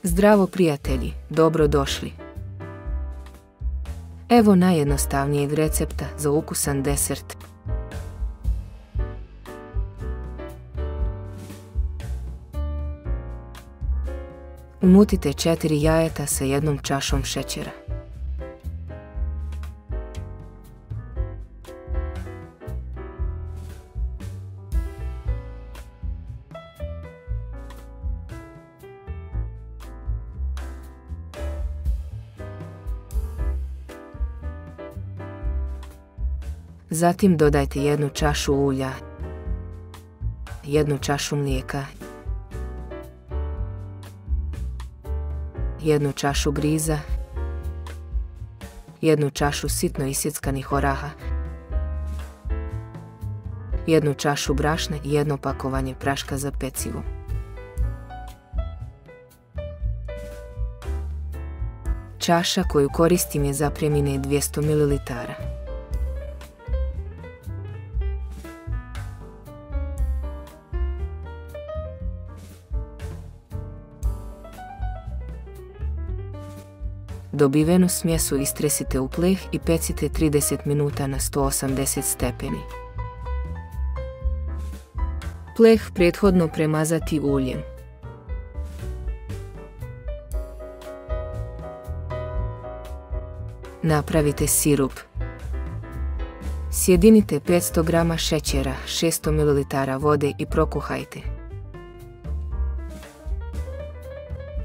Zdravo prijatelji, dobro došli. Evo najjednostavnijeg recepta za ukusan desert. Umutite 4 jajeta sa 1 čašom šećera. Zatim dodajte 1 čašu ulja, 1 čašu mlijeka, 1 čašu griza, 1 čašu sitno isjeckanih oraha, 1 čašu brašna i 1 pakovanje praška za pecivo. Čaša koju koristim je zapremine 200 ml. Dobivenu smjesu istresite u pleh i pecite 30 minuta na 180 stepeni. Pleh prethodno premazati uljem. Napravite sirup. Sjedinite 500 g šećera, 600 ml vode i prokuhajte.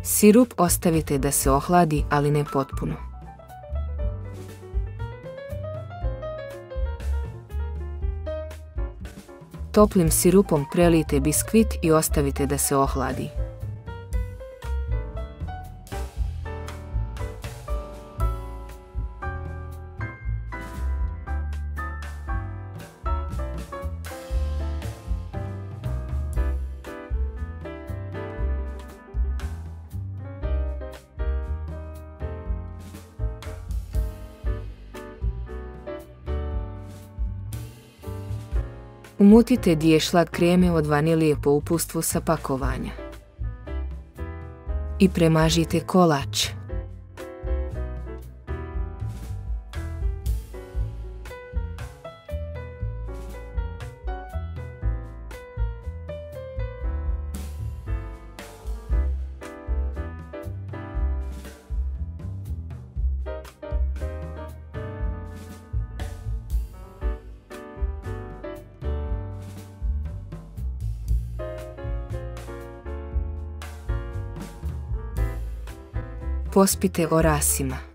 Sirup ostavite da se ohladi, ali ne potpuno. Toplim sirupom prelijte biskvit i ostavite da se ohladi. Umutite diješlak kreme od vanilije po uputstvu sa pakovanja. I premažite kolač. Pospite orasima.